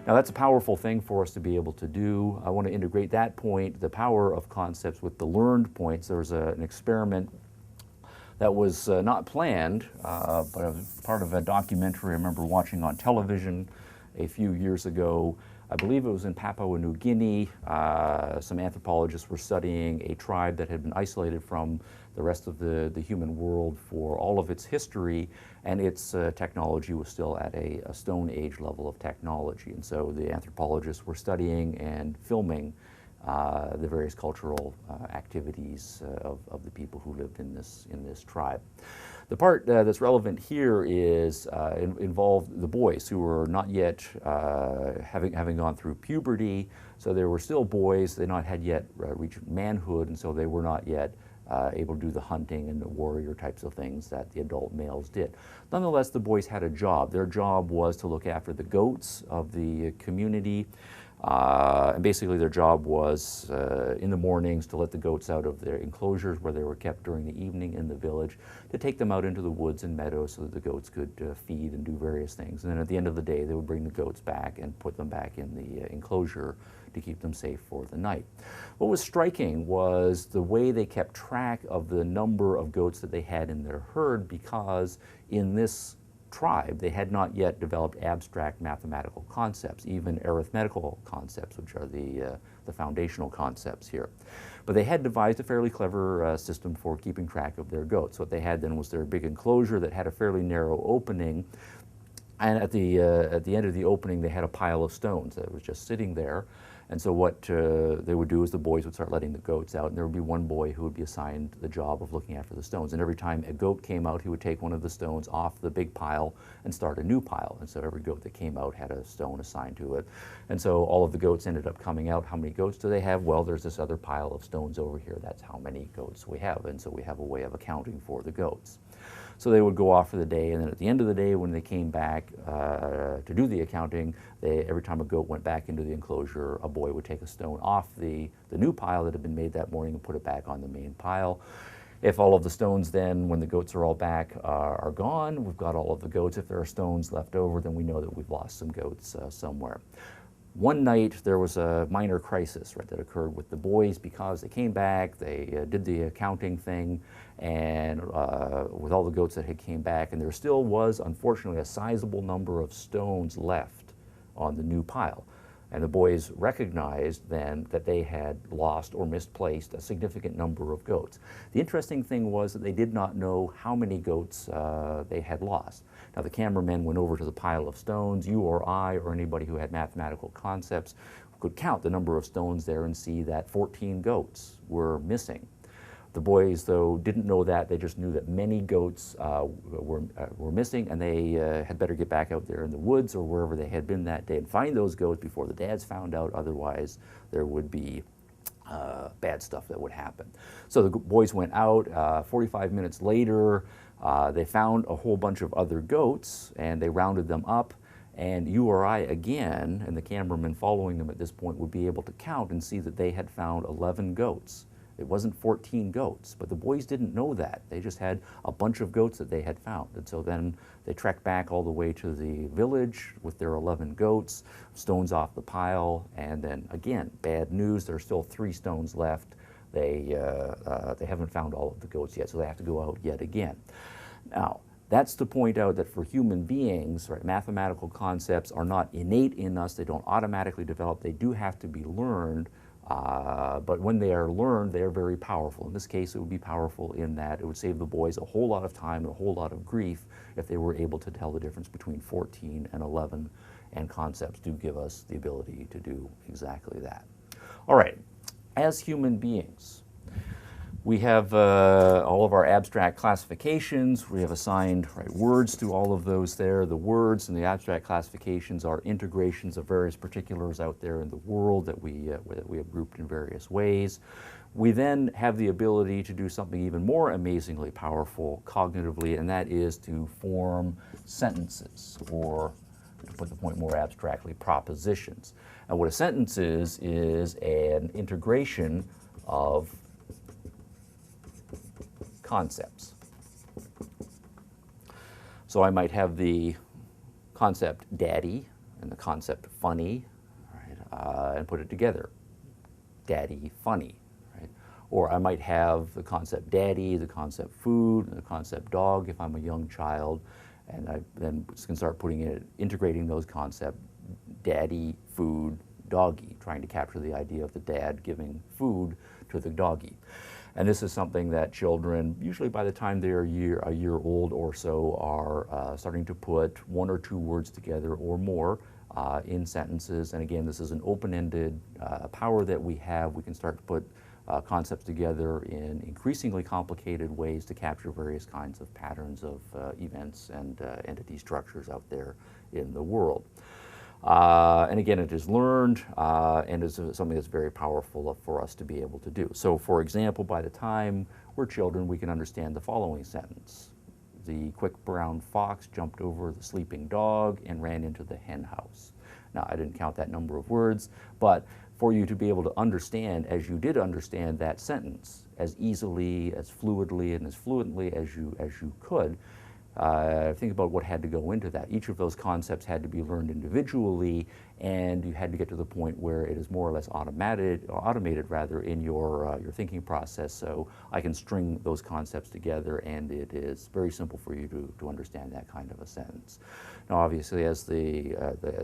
Now that's a powerful thing for us to be able to do. I want to integrate that point, the power of concepts, with the learned points. There was an experiment that was not planned, but it was part of a documentary I remember watching on television a few years ago. I believe it was in Papua New Guinea. Some anthropologists were studying a tribe that had been isolated from the rest of the human world for all of its history, and its technology was still at a Stone Age level of technology. And so the anthropologists were studying and filming the various cultural activities of the people who lived in this tribe. The part that's relevant here is involved the boys who were not yet having gone through puberty, so they were still boys. They not had yet reached manhood, and so they were not yet able to do the hunting and the warrior types of things that the adult males did. Nonetheless, the boys had a job. Their job was to look after the goats of the community. And basically their job was in the mornings to let the goats out of their enclosures where they were kept during the evening in the village, to take them out into the woods and meadows so that the goats could feed and do various things. And then at the end of the day, they would bring the goats back and put them back in the enclosure to keep them safe for the night. What was striking was the way they kept track of the number of goats that they had in their herd, because in this tribe, they had not yet developed abstract mathematical concepts, even arithmetical concepts, which are the foundational concepts here. But they had devised a fairly clever system for keeping track of their goats. What they had then was their big enclosure that had a fairly narrow opening, and at the end of the opening, they had a pile of stones that was just sitting there. And so what they would do is the boys would start letting the goats out, and there would be one boy who would be assigned the job of looking after the stones. And every time a goat came out, he would take one of the stones off the big pile and start a new pile. And so every goat that came out had a stone assigned to it. And so all of the goats ended up coming out. How many goats do they have? Well, there's this other pile of stones over here. That's how many goats we have. And so we have a way of accounting for the goats. So they would go off for the day, and then at the end of the day, when they came back to do the accounting, every time a goat went back into the enclosure, a boy would take a stone off the new pile that had been made that morning and put it back on the main pile. If all of the stones then, when the goats are all back, are gone, we've got all of the goats. If there are stones left over, then we know that we've lost some goats somewhere. One night there was a minor crisis, right, that occurred with the boys because they came back, they did the accounting thing, and with all the goats that had came back, and there still was, unfortunately, a sizable number of stones left on the new pile. And the boys recognized then that they had lost or misplaced a significant number of goats. The interesting thing was that they did not know how many goats they had lost. Now the cameramen went over to the pile of stones. You or I or anybody who had mathematical concepts could count the number of stones there and see that 14 goats were missing. The boys, though, didn't know that. They just knew that many goats were missing, and they had better get back out there in the woods or wherever they had been that day and find those goats before the dads found out. Otherwise, there would be bad stuff that would happen. So the boys went out. 45 minutes later, they found a whole bunch of other goats, and they rounded them up. And you or I again, and the cameraman following them at this point, would be able to count and see that they had found 11 goats. It wasn't 14 goats, but the boys didn't know that. They just had a bunch of goats that they had found. And so then they trekked back all the way to the village with their 11 goats, stones off the pile, and then again, bad news, there are still 3 stones left. They haven't found all of the goats yet, so they have to go out yet again. Now, that's to point out that for human beings, right, mathematical concepts are not innate in us. They don't automatically develop. They do have to be learned. But when they are learned, they are very powerful. In this case, it would be powerful in that it would save the boys a whole lot of time and a whole lot of grief if they were able to tell the difference between 14 and 11, and concepts do give us the ability to do exactly that. All right, as human beings, we have all of our abstract classifications. We have assigned words to all of those there. The words and the abstract classifications are integrations of various particulars out there in the world that we have grouped in various ways. We then have the ability to do something even more amazingly powerful cognitively, and that is to form sentences, or to put the point more abstractly, propositions. And what a sentence is an integration of concepts. So I might have the concept daddy, and the concept funny, right, and put it together. Daddy, funny, right? Or I might have the concept daddy, the concept food, and the concept dog if I'm a young child, and I then can start integrating those concepts, daddy, food, doggy, trying to capture the idea of the dad giving food to the doggy. And this is something that children, usually by the time they're a year old or so, are starting to put one or two words together or more in sentences. And again, this is an open-ended power that we have. We can start to put concepts together in increasingly complicated ways to capture various kinds of patterns of events and entity structures out there in the world. And again, it is learned and is something that's very powerful for us to be able to do. So for example, by the time we're children, we can understand the following sentence. The quick brown fox jumped over the sleeping dog and ran into the hen house. Now, I didn't count that number of words, but for you to be able to understand, as you did understand that sentence, as easily, as fluidly, and as fluently as you could, think about what had to go into that. Each of those concepts had to be learned individually, and you had to get to the point where it is more or less automated rather, in your thinking process. So I can string those concepts together, and it is very simple for you to understand that kind of a sentence. Now, obviously, as the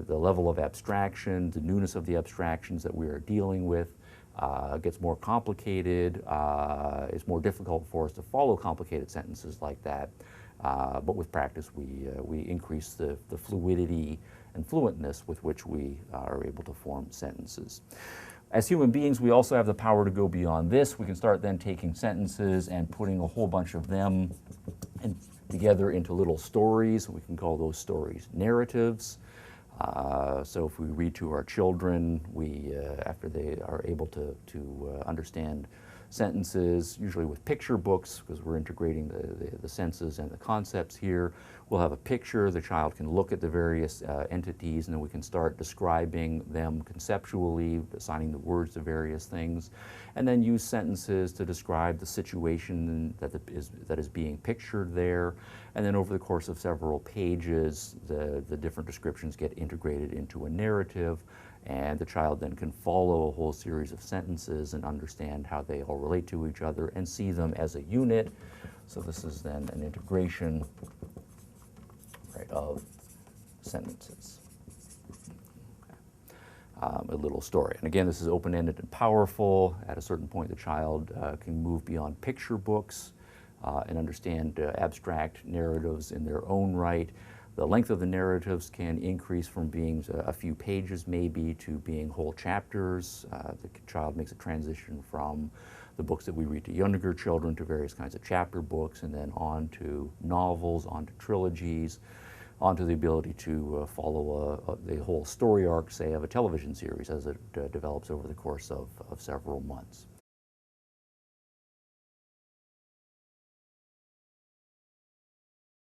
level of abstraction, the newness of the abstractions that we are dealing with gets more complicated, it's more difficult for us to follow complicated sentences like that. But with practice, we increase the fluidity and fluentness with which we are able to form sentences. As human beings, we also have the power to go beyond this. We can start then taking sentences and putting a whole bunch of them together into little stories. We can call those stories narratives. So if we read to our children, after they are able to understand sentences, usually with picture books, because we're integrating the senses and the concepts here. We'll have a picture, the child can look at the various entities, and then we can start describing them conceptually, assigning the words to various things, and then use sentences to describe the situation that is being pictured there. And then over the course of several pages, the different descriptions get integrated into a narrative, and the child then can follow a whole series of sentences and understand how they all relate to each other and see them as a unit. So this is then an integration, right, of sentences. A little story. And again, this is open-ended and powerful. At a certain point, the child can move beyond picture books and understand abstract narratives in their own right. The length of the narratives can increase from being a few pages maybe to being whole chapters. The child makes a transition from the books that we read to younger children to various kinds of chapter books, and then on to novels, on to trilogies, on to the ability to follow the whole story arc, say, of a television series as it develops over the course of several months.